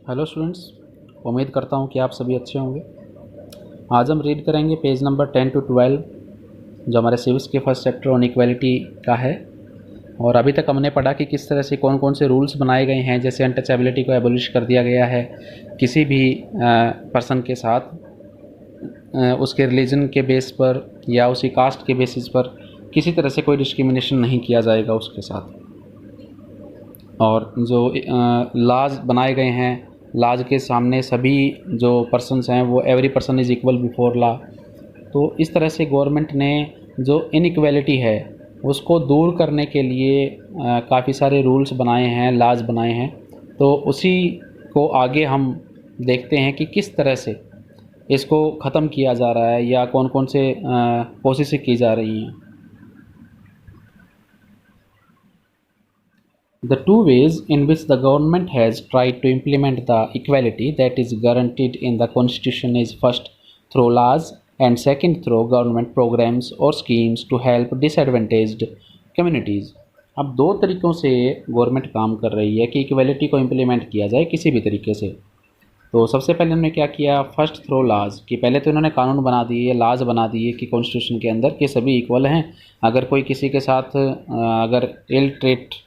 Hello students, उम्मीद करता हूँ कि आप सभी अच्छे होंगे। आज हम रीड करेंगे पेज नंबर 10 to 12 जो हमारे सिविक्स के फर्स्ट चैप्टर ऑन इक्वालिटी का है। और अभी तक हमने पढ़ा कि किस तरह से कौन कौन से रूल्स बनाए गए हैं। जैसे अनटचेबिलिटी को एबोलिश कर दिया गया है, किसी भी पर्सन के साथ उसके रिलीजन के बेस पर या उसी कास्ट के बेसिस पर किसी तरह से कोई डिस्क्रिमिनेशन नहीं किया जाएगा उसके साथ। और जो लॉज बनाए गए हैं, लॉज के सामने सभी जो पर्सन्स हैं वो every person is equal before law. तो इस तरह से गवर्नमेंट ने जो इनइक्वालिटी है उसको दूर करने के लिए काफ़ी सारे रूल्स बनाए हैं, लॉज बनाए हैं। तो उसी को आगे हम देखते हैं कि किस तरह से इसको ख़त्म किया जा रहा है या कौन कौन से कोशिशें की जा रही हैं। The two ways in which the government has tried to implement the equality that is guaranteed in the Constitution is first through laws and second through government programs or schemes to help disadvantaged communities। अब दो तरीक़ों से government काम कर रही है कि equality को इम्प्लीमेंट किया जाए किसी भी तरीके से। तो सबसे पहले उन्होंने क्या किया, फर्स्ट थ्रो लाज, कि पहले तो इन्होंने कानून बना दिए, लाज बना दिए कि कॉन्स्टिट्यूशन के अंदर कि सभी इक्वल हैं। अगर कोई किसी के साथ अगर इल ट्रीट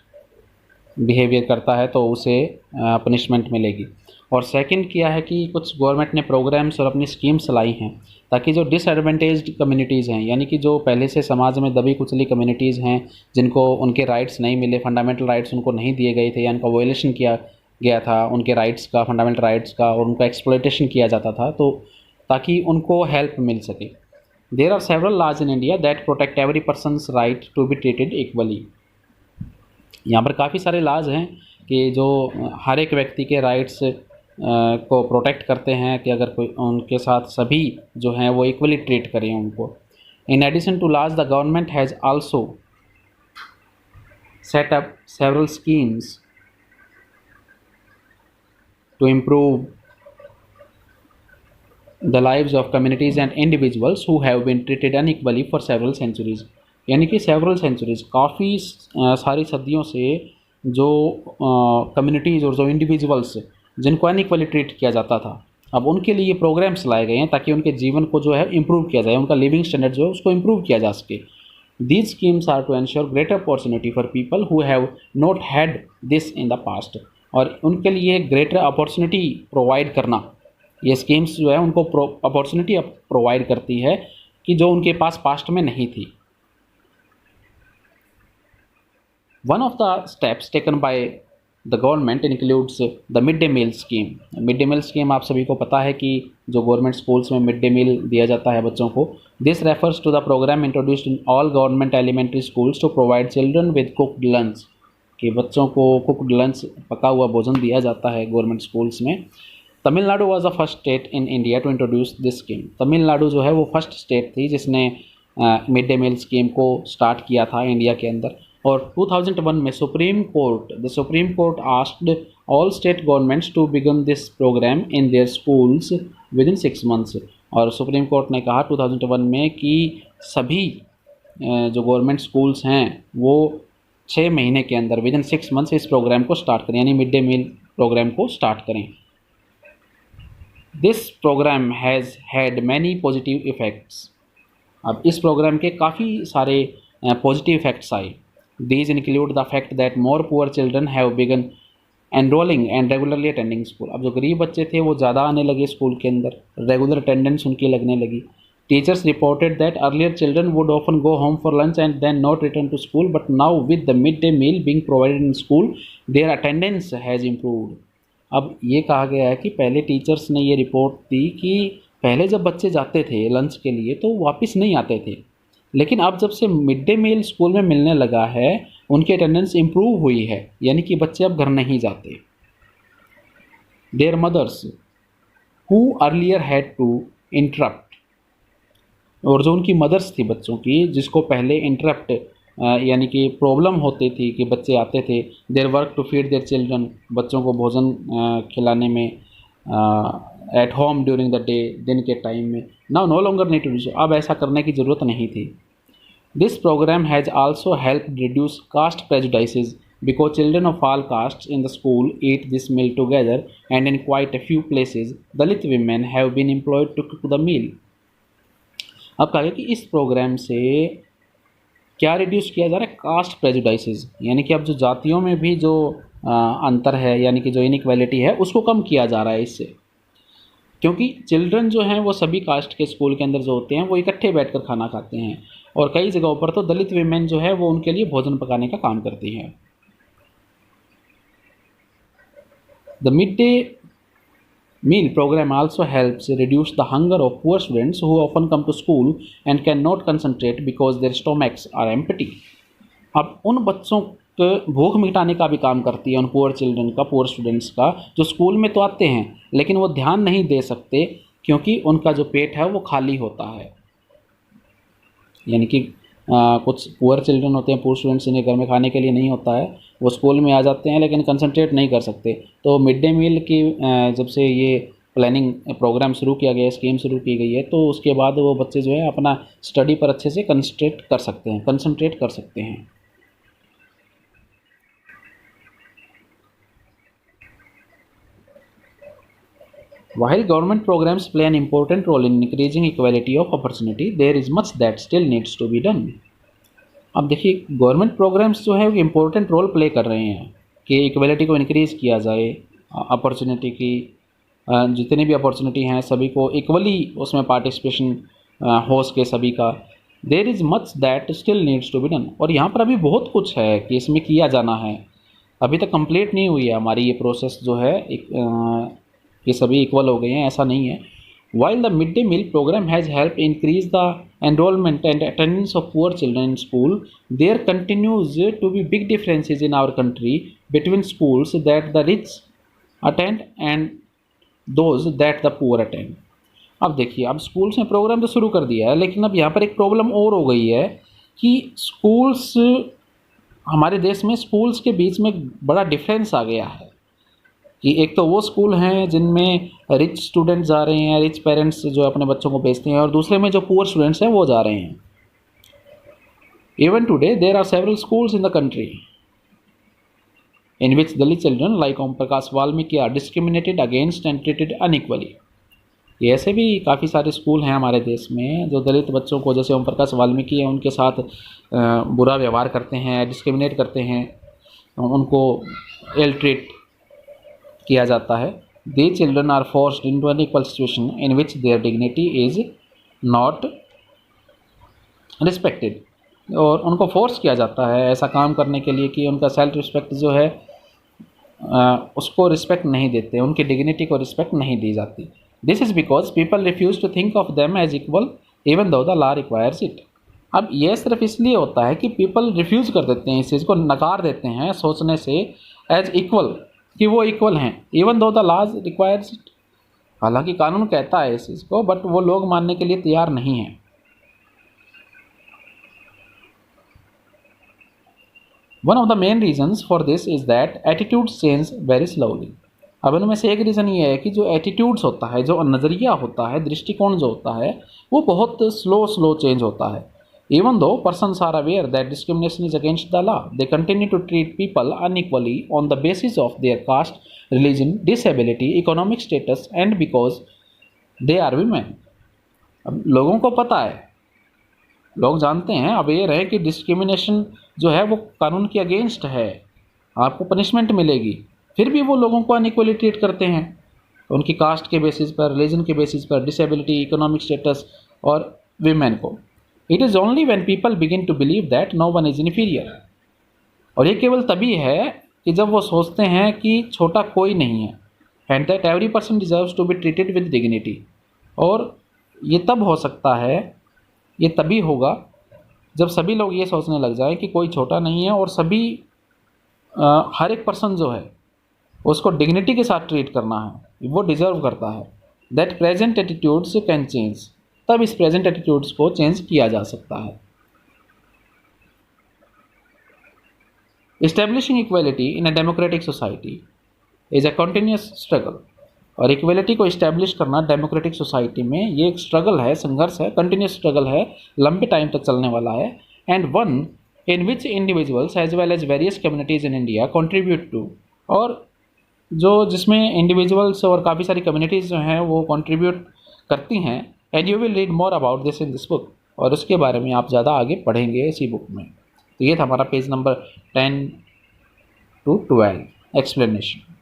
बिहेवियर करता है तो उसे पनिशमेंट मिलेगी। और सेकंड किया है कि कुछ गवर्नमेंट ने प्रोग्राम्स और अपनी स्कीम्स चलाई हैं ताकि जो डिसएडवांटेज्ड कम्युनिटीज़ हैं, यानी कि जो पहले से समाज में दबी कुचली कम्युनिटीज़ हैं, जिनको उनके राइट्स नहीं मिले, फंडामेंटल राइट्स उनको नहीं दिए गए थे या उनका वायलेशन किया गया था उनके राइट्स का, फंडामेंटल राइट्स का, और उनका एक्सप्लॉयटेशन किया जाता था, तो ताकि उनको हेल्प मिल सके। There are several laws in India that protect every person's right to be treated equally. यहाँ पर काफ़ी सारे लॉज हैं कि जो हर एक व्यक्ति के राइट्स को प्रोटेक्ट करते हैं कि अगर कोई उनके साथ सभी जो हैं वो इक्वली ट्रीट करें उनको। In addition to laws the government has also set up several schemes to improve the lives of communities and individuals who have been treated unequally for several centuries। यानी कि सेवरल सेंचुरीज़, काफ़ी सारी सदियों से जो communities और जो individuals जिनको अनइक्वली ट्रीट किया जाता था, अब उनके लिए प्रोग्राम्स लाए गए हैं ताकि उनके जीवन को जो है इम्प्रूव किया जाए, उनका लिविंग स्टैंडर्ड जो है उसको इम्प्रूव किया जा सके। These schemes are to ensure greater opportunity for people who have not had this in the past. और उनके लिए ग्रेटर अपॉर्चुनिटी प्रोवाइड करना, ये स्कीम्स जो है उनको अपॉर्चुनिटी प्रोवाइड करती है कि जो उनके पास पास्ट में नहीं थी। One of the steps taken by the government includes the mid day meal scheme. Mid day meal scheme आप सभी को पता है कि जो गवर्नमेंट स्कूल्स में मिड डे मील दिया जाता है बच्चों को। This refers to the programme introduced in all government elementary schools to provide children with cooked lunch, कि बच्चों को कुक्ड लंच, पका हुआ भोजन दिया जाता है गवर्नमेंट स्कूल्स में। Tamil Nadu was the first state in India to introduce this scheme. Tamil Nadu जो है वो फर्स्ट स्टेट थी जिसने मिड डे मील स्कीम को स्टार्ट किया था इंडिया के अंदर। और 2001 में the supreme court asked all state governments to begin this programme in their schools within 6 months। और सुप्रीम कोर्ट ने कहा 2001 में कि सभी जो गवर्नमेंट स्कूल्स हैं वो 6 महीने के अंदर विद इन 6 months इस प्रोग्राम को स्टार्ट करें, यानी मिड डे मील प्रोग्राम को स्टार्ट करें। This programme has had many positive effects. अब इस प्रोग्राम के काफ़ी सारे पॉजिटिव इफ़ेक्ट्स आए। These include the fact that more poor children have begun enrolling and regularly attending school। अब जो गरीब बच्चे थे वो ज़्यादा आने लगे स्कूल के अंदर, रेगुलर अटेंडेंस उनकी लगने लगी। Teachers reported that earlier children would often go home for lunch and then not return to school, but now with the midday meal being provided in school, their attendance has improved। अब ये कहा गया है कि पहले teachers ने ये report दी कि पहले जब बच्चे जाते थे लंच के लिए तो वापस नहीं आते थे, लेकिन अब जब से मिड डे मील स्कूल में मिलने लगा है उनकी अटेंडेंस इम्प्रूव हुई है, यानी कि बच्चे अब घर नहीं जाते। Their mothers who earlier had to interrupt, और जो उनकी मदर्स थी बच्चों की जिसको पहले इंटरप्ट यानी कि प्रॉब्लम होती थी कि बच्चे आते थे, their work to feed their children, बच्चों को भोजन खिलाने में at home during the day, दिन के टाइम में, now no longer need to do so, अब ऐसा करने की ज़रूरत नहीं थी। This programme has also help reduce caste prejudices because children of all castes in the school eat this meal together, and in quite a few places Dalit women have been employed to cook the meal. अब कहा गया कि इस programme से क्या reduce किया जा रहा है, कास्ट प्रेजुडाइसेस, यानी कि अब जो जातियों में भी जो अंतर है, यानी कि जो इनइक्वालिटी है, उसको कम किया जा रहा है इससे, क्योंकि चिल्ड्रन जो हैं वो सभी कास्ट के स्कूल के अंदर जो होते हैं वो इकट्ठे बैठकर खाना खाते हैं, और कई जगहों पर तो दलित वीमेन जो है वो उनके लिए भोजन पकाने का काम करती हैं। The mid day meal program also helps reduce the hunger of poor students who often come to school and cannot concentrate because their stomachs are empty. अब उन बच्चों को भूख मिटाने का भी काम करती है, उन पुअर चिल्ड्रन का, पुअर स्टूडेंट्स का, जो स्कूल में तो आते हैं लेकिन वो ध्यान नहीं दे सकते क्योंकि उनका जो पेट है वो खाली होता है। यानी कि कुछ पुअर चिल्ड्रन होते हैं, पुअर स्टूडेंट्स, जिन्हें घर में खाने के लिए नहीं होता है, वो स्कूल में आ जाते हैं लेकिन कंसंट्रेट नहीं कर सकते। तो मिड डे मील की जब से ये प्लानिंग प्रोग्राम शुरू किया गया, स्कीम शुरू की गई है, तो उसके बाद वो बच्चे जो है अपना स्टडी पर अच्छे से कंसंट्रेट कर सकते हैं। While government programs play an important role in increasing equality of opportunity, there is much that still needs to be done. अब देखिए, गवर्नमेंट प्रोग्राम्स जो है वो इम्पोर्टेंट रोल प्ले कर रहे हैं कि इक्वलिटी को इंक्रीज़ किया जाए, अपॉर्चुनिटी की जितनी भी अपॉर्चुनिटी हैं सभी को इक्वली उसमें पार्टिसिपेशन हो सके सभी का। There is much that still needs to be done, और यहाँ पर अभी बहुत कुछ है कि इसमें किया जाना है, अभी तक कंप्लीट नहीं हुई है हमारी ये प्रोसेस जो है, कि सभी इक्वल हो गए हैं, ऐसा नहीं है। While the midday meal program has helped increase the enrollment and attendance of poor children in school, there continues to be big differences in our country between schools that the rich attend and those that the poor attend. अब देखिए, अब schools ने programme तो शुरू कर दिया है, लेकिन अब यहाँ पर एक प्रॉब्लम और हो गई है कि स्कूल्स, हमारे देश में स्कूल्स के बीच में बड़ा डिफरेंस आ गया है कि एक तो वो स्कूल हैं जिनमें रिच स्टूडेंट्स जा रहे हैं, रिच पेरेंट्स जो अपने बच्चों को भेजते हैं, और दूसरे में जो पुअर स्टूडेंट्स हैं वो जा रहे हैं। Even today there are several schools in the country in which Dalit children like Om Prakash Valmiki are discriminated against and treated unequally. ये ऐसे भी काफ़ी सारे स्कूल हैं हमारे देश में जो दलित बच्चों को, जैसे ओम प्रकाश वाल्मीकि हैं, उनके साथ बुरा व्यवहार करते हैं, डिस्क्रिमिनेट करते हैं, उनको इल ट्रीट किया जाता है। The children are forced into an equal situation in which their dignity is not respected, और उनको फोर्स किया जाता है ऐसा काम करने के लिए कि उनका सेल्फ रिस्पेक्ट जो है उसको रिस्पेक्ट नहीं देते, उनकी डिग्निटी को रिस्पेक्ट नहीं दी जाती। This is because people refuse to think of them as equal even though the law requires it. अब यह सिर्फ इसलिए होता है कि पीपल रिफ्यूज़ कर देते हैं, इस चीज़ को नकार देते हैं सोचने से एज इक्वल, कि वो इक्वल हैं, even though the laws requires it. हालांकि कानून कहता है इस चीज़ को, बट वो लोग मानने के लिए तैयार नहीं हैं। One of the main reasons for this is that attitudes change very slowly. अब इनमें से एक रीज़न ये है कि जो एटीट्यूड्स होता है, जो नज़रिया होता है, दृष्टिकोण जो होता है, वो बहुत स्लो चेंज होता है। Even though persons are aware that discrimination is against the law, they continue to treat people unequally on the basis of their caste, religion, disability, economic status and because they are women. अब लोगों को पता है, लोग जानते हैं, aware है कि डिस्क्रिमिनेशन जो है वो कानून के अगेंस्ट है, आपको पनिशमेंट मिलेगी, फिर भी वो लोगों को अनइक्वली ट्रीट करते हैं उनकी कास्ट के बेसिस पर, रिलीजन के बेसिस पर, डिसेबिलिटी, इकोनॉमिक स्टेटस और वीमेन को। It is only when people begin to believe that no one is inferior, और ये केवल तभी है कि जब वो सोचते हैं कि छोटा कोई नहीं है, and that every person deserves to be treated with dignity, और ये तब हो सकता है, ये तभी होगा जब सभी लोग ये सोचने लग जाए कि कोई छोटा नहीं है और सभी हर एक पर्सन जो है उसको डिग्निटी के साथ ट्रीट करना है, वो डिज़र्व करता है। That present attitudes can change, तब इस प्रेजेंट एटीट्यूड्स को चेंज किया जा सकता है। Establishing equality in a democratic society is a continuous struggle, और इक्वलिटी को इस्टेब्लिश करना डेमोक्रेटिक सोसाइटी में ये एक स्ट्रगल है, संघर्ष है, कंटिन्यूस स्ट्रगल है, लंबे टाइम तक चलने वाला है, and one in which individuals as well as various communities in India contribute to, और जो जिसमें इंडिविजुअल्स और काफ़ी सारी कम्युनिटीज़ जो हैं वो कंट्रीब्यूट करती हैं, and you will read more about this in this book, और उसके बारे में आप ज़्यादा आगे पढ़ेंगे इसी बुक में। तो ये था हमारा पेज नंबर 10 to 12 एक्सप्लेनेशन।